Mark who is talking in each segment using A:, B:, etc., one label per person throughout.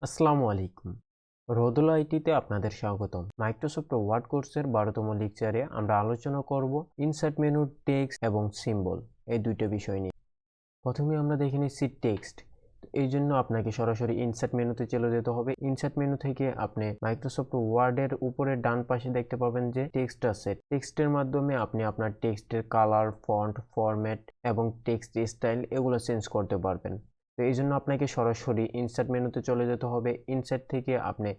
A: আসসালামু আলাইকুম। রোদুলা আইটিতে আপনাদের স্বাগতম। মাইক্রোসফট ওয়ার্ড কোর্সের 12তম লেকচারে আমরা আলোচনা করব ইনসার্ট মেনু, টেক্সট এবং সিম্বল এই দুইটা বিষয় নিয়ে। প্রথমে আমরা দেখে নিচ্ছি টেক্সট। এই জন্য আপনাকে সরাসরি ইনসার্ট মেনুতে চলে যেতে হবে। ইনসার্ট মেনু থেকে আপনি মাইক্রোসফট ওয়ার্ডের উপরে ডান পাশে দেখতে পাবেন যে টেক্সট আছে। টেক্সটের মাধ্যমে আপনি আপনার টেক্সটের কালার, ফন্ট, ফরম্যাট এবং টেক্সট স্টাইল এগুলো চেঞ্জ করতে পারবেন। তো এই জন্য আপনাকে সরাসরি ইনসার্ট মেনুতে চলে যেতে হবে। ইনসার্ট থেকে আপনি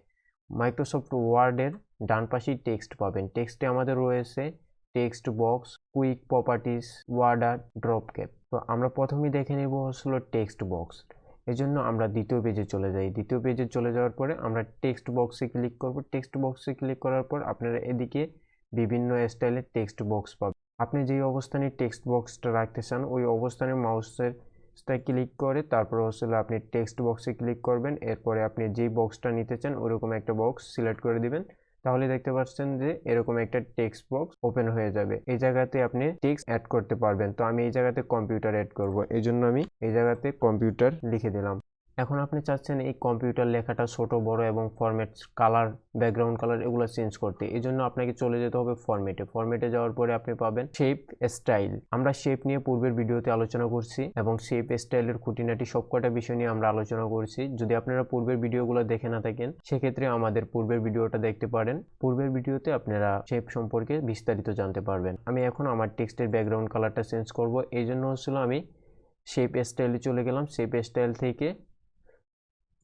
A: মাইক্রোসফট ওয়ার্ডের ডান পাশেই টেক্সট পাবেন। টেক্সটে আমাদের রয়েছে text box, quick properties, word art, drop cap. তো আমরা প্রথমেই দেখে নেব হলো টেক্সট বক্স। এই জন্য আমরা দ্বিতীয় পেজে চলে যাই। দ্বিতীয় পেজে চলে যাওয়ার পরে আমরা টেক্সট বক্সে ক্লিক করব। টেক্সট বক্সে ক্লিক করার পর আপনারা এদিকে বিভিন্ন স্টাইলের টেক্সট বক্স পাবেন। আপনি যেই অবস্থানে টেক্সট বক্সটা রাখতে চান ওই অবস্থানে মাউসের ক্লিক করে তারপর আপনি টেক্সট বক্সে ক্লিক করবেন। এরপরে আপনি যেই বক্সটা নিতে চান ওরকম একটা বক্স সিলেক্ট করে দিবেন। তাহলে দেখতে পাচ্ছেন যে এরকম একটা টেক্সট বক্স ওপেন হয়ে যাবে। এই জায়গাতে আপনি টেক্সট অ্যাড করতে পারবেন। তো আমি এই জায়গাতে কম্পিউটার অ্যাড করব, এই জন্য আমি এই জায়গাতে কম্পিউটার লিখে দিলাম। এখন আপনি চাচ্ছেন এই কম্পিউটার লেখাটা ছোট বড় এবং ফরম্যাট, কালার, ব্যাকগ্রাউন্ড কালার এগুলো চেঞ্জ করতে। এই জন্য আপনাকে চলে যেতে হবে ফরম্যাটে। ফরম্যাটে যাওয়ার পরে আপনি পাবেন শেপ স্টাইল। আমরা শেপ নিয়ে পূর্বের ভিডিওতে আলোচনা করছি এবং শেপ স্টাইলের খুঁটিনাটি সবকটা বিষয় নিয়ে আমরা আলোচনা করছি। যদি আপনারা পূর্বের ভিডিওগুলো দেখে না থাকেন সেক্ষেত্রে আমাদের পূর্বের ভিডিওটা দেখতে পারেন। পূর্বের ভিডিওতে আপনারা শেপ সম্পর্কে বিস্তারিত জানতে পারবেন। আমি এখন আমার টেক্সটের ব্যাকগ্রাউন্ড কালারটা চেঞ্জ করব। এই জন্য আমি শেপ স্টাইলে চলে গেলাম। শেপ স্টাইল থেকে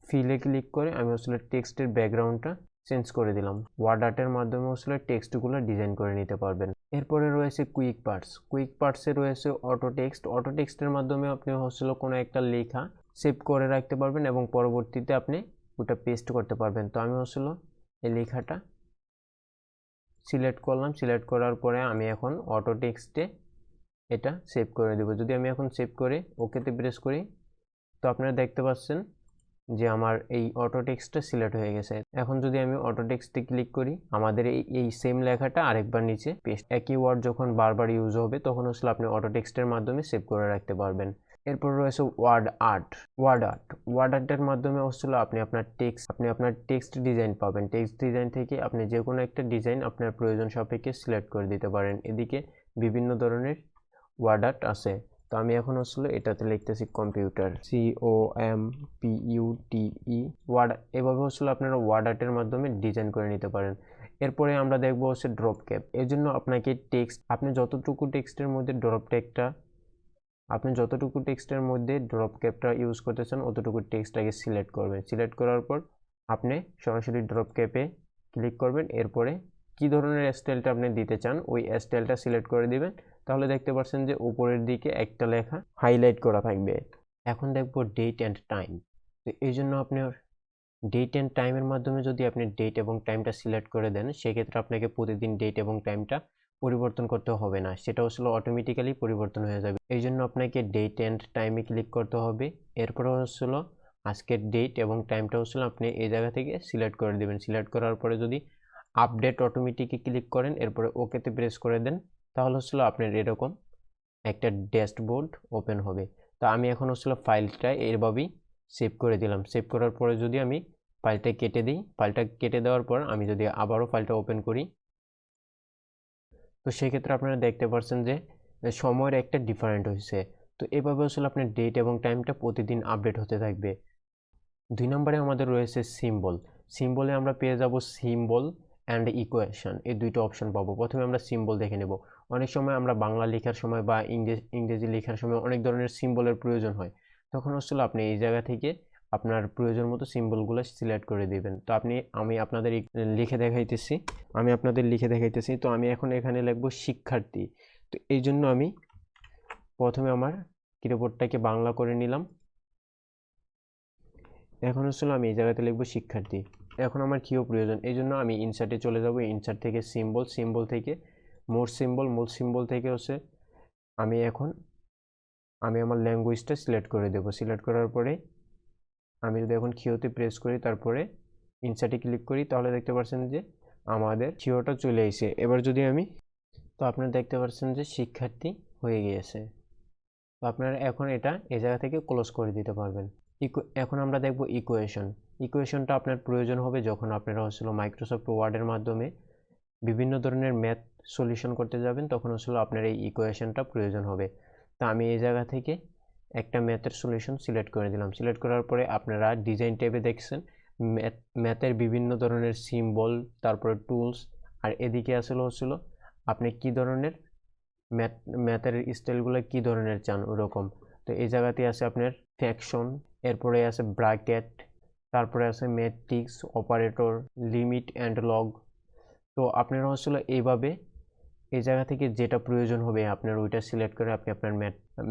A: ফিলে ক্লিক করে আমি টেক্সটের ব্যাকগ্রাউন্ডটা চেঞ্জ করে দিলাম। ওয়ার্ড আর্টের মাধ্যমে টেক্সটগুলো ডিজাইন করে নিতে পারবেন। এরপরে রয়েছে কুইক পার্টস। কুইক পার্টসে রয়েছে অটো টেক্সট। অটো টেক্সটের মাধ্যমে আপনি কোনো একটা লেখা সেভ করে রাখতে পারবেন এবং পরবর্তীতে আপনি ওটা পেস্ট করতে পারবেন। তো আমি এই লেখাটা সিলেক্ট করলাম। সিলেক্ট করার পরে আমি এখন অটো টেক্সটে এটা সেভ করে দেব। যদি আমি এখন সেভ করে ওকেতে প্রেস করি তো আপনারা দেখতে পাচ্ছেন যে আমার এই অটো টেক্সটটা সিলেক্ট হয়ে গেছে। এখন যদি আমি অটো টেক্সটে ক্লিক করি আমাদের এই সেম লেখাটা আরেকবার নিচে পেস্ট। একই ওয়ার্ড যখন বারবার ইউজ হবে তখন আপনি অটো টেক্সটের মাধ্যমে সেভ করে রাখতে পারবেন। এরপর রয়েছে ওয়ার্ড আর্ট। ওয়ার্ড আর্টের মাধ্যমে আপনি আপনার টেক্সট ডিজাইন পাবেন। টেক্সট ডিজাইন থেকে আপনি যে কোনো একটা ডিজাইন আপনার প্রয়োজন সাপেক্ষে সিলেক্ট করে দিতে পারেন। এদিকে বিভিন্ন ধরনের ওয়ার্ড আর্ট আছে। তো আমি এখন এটাতে লিখতেছি কম্পিউটার, COMPUTE ওয়ার্ড। এভাবে আপনারা ওয়ার্ড আর্টের মাধ্যমে ডিজাইন করে নিতে পারেন। এরপরে আমরা দেখব ড্রপ ক্যাপ। এর জন্য আপনাকে আপনি যতটুকু টেক্সটের মধ্যে ড্রপ ক্যাপটা ইউজ করতে চান অতটুকু টেক্সটটাকে সিলেক্ট করবেন। সিলেক্ট করার পর আপনি সরাসরি ড্রপ ক্যাপে ক্লিক করবেন। এরপরে কি ধরনের স্টাইলটা আপনি দিতে চান ওই স্টাইলটা সিলেক্ট করে দিবেন। তাহলে দেখতে পাচ্ছেন যে উপরের দিকে একটা লেখা হাইলাইট করা থাকবে। এখন দেখব ডেট অ্যান্ড টাইম। তো এই জন্য আপনার ডেট অ্যান্ড টাইমের মাধ্যমে যদি আপনি ডেট এবং টাইমটা সিলেক্ট করে দেন সেক্ষেত্রে আপনাকে প্রতিদিন ডেট এবং টাইমটা পরিবর্তন করতে হবে না, সেটা অটোমেটিক্যালি পরিবর্তন হয়ে যাবে। এই জন্য আপনাকে ডেট অ্যান্ড টাইমে ক্লিক করতে হবে। এরপরে আজকের ডেট এবং টাইমটা আপনি এই জায়গা থেকে সিলেক্ট করে দেবেন। সিলেক্ট করার পরে যদি আপডেট অটোমেটিকে ক্লিক করেন এরপরে ওকেতে প্রেস করে দেন তাহলে আপনার এরকম একটা ড্যাশবোর্ড ওপেন হবে। তো আমি এখন ফাইলটা এইভাবেই সেভ করে দিলাম। সেভ করার পরে যদি আমি ফাইলটা কেটে দিই, ফাইলটা কেটে দেওয়ার পর আমি যদি আবারও ফাইলটা ওপেন করি তো সেক্ষেত্রে আপনারা দেখতে পাচ্ছেন যে সময়ের একটা ডিফারেন্ট হয়েছে। তো এভাবে আপনার ডেট এবং টাইমটা প্রতিদিন আপডেট হতে থাকবে। 2 নম্বরে আমাদের রয়েছে সিম্বল। সিম্বলে আমরা পেয়ে যাব সিম্বল অ্যান্ড ইকুয়েশন, এই দুইটা অপশন পাবো। প্রথমে আমরা সিম্বল দেখে নেব। অনেক সময় আমরা বাংলা লেখার সময় বা ইংরেজি লেখার সময় অনেক ধরনের সিম্বলের প্রয়োজন হয়। তখন আপনি এই জায়গা থেকে আপনার প্রয়োজন মতো সিম্বলগুলো সিলেক্ট করে দিবেন। তো আমি আপনাদের লিখে দেখাইতেছি। তো আমি এখন এখানে লিখব শিক্ষার্থী। তো এই জন্য আমি প্রথমে আমার কিবোর্ডটাকে বাংলা করে নিলাম। এখন আমি এই জায়গাতে লিখব শিক্ষার্থী। এখন আমার কিও প্রয়োজন, এই জন্য আমি ইনসার্টে চলে যাব। ইনসার্ট থেকে সিম্বল থেকে মোর সিম্বল থেকে আমি আমার ল্যাঙ্গুয়েজটা সিলেক্ট করে দেব। সিলেক্ট করার পরে আমি যদি এখন কিওতে প্রেস করি তারপরে ইনসার্টে ক্লিক করি তাহলে দেখতে পাচ্ছেন যে আমাদের কিওটা চলে এসেছে। এবার যদি তো আপনারা দেখতে পাচ্ছেন যে শিক্ষার্থী হয়ে গিয়েছে। তো আপনারা এখন এটা এই জায়গা থেকে ক্লোজ করে দিতে পারবেন। এখন আমরা দেখব ইকুয়েশন। ইকুয়েশনটা আপনার প্রয়োজন হবে যখন আপনারা হচ্ছিল মাইক্রোসফট ওয়ার্ডের মাধ্যমে বিভিন্ন ধরনের ম্যাথ সলিউশন করতে যাবেন, তখন হচ্ছিল আপনার এই ইকুয়েশনটা প্রয়োজন হবে। তা আমি এই জায়গা থেকে একটা ম্যাথের সলিউশন সিলেক্ট করে দিলাম। সিলেক্ট করার পরে আপনারা ডিজাইন ট্যাবে দেখছেন ম্যাথের বিভিন্ন ধরনের সিম্বল, তারপরে টুলস, আর এদিকে আসলে হচ্ছিল আপনি কি ধরনের ম্যাথের স্টাইলগুলো কি ধরনের চান ওরকম। তো এই জায়গাতে আছে আপনার ফ্র্যাকশন, এরপরে আছে ব্র্যাকেট, তারপরে আছে matrix, operator, limit and log. তো আপনারা আসলে এইভাবে এই জায়গা থেকে যেটা প্রয়োজন হবে আপনার ওইটা সিলেক্ট করে আপনি আপনার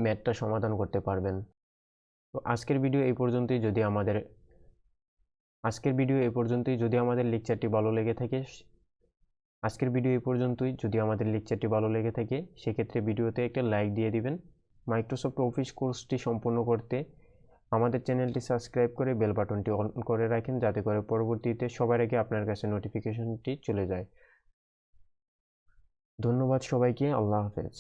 A: ম্যাথটা সমাধান করতে পারবেন। তো আজকের ভিডিও এই পর্যন্তই। যদি আমাদের লেকচারটি ভালো লেগে থাকে সেক্ষেত্রে ভিডিওতে একটা লাইক দিয়ে দিবেন। মাইক্রোসফট অফিস কোর্সটি সম্পূর্ণ করতে আমাদের চ্যানেলটি সাবস্ক্রাইব করে বেল বাটনটি অন করে রাখেন, যাতে করে পরবর্তীতে সবার আগে আপনার কাছে নোটিফিকেশনটি চলে যায়। ধন্যবাদ সবাইকে। আল্লাহ হাফেজ।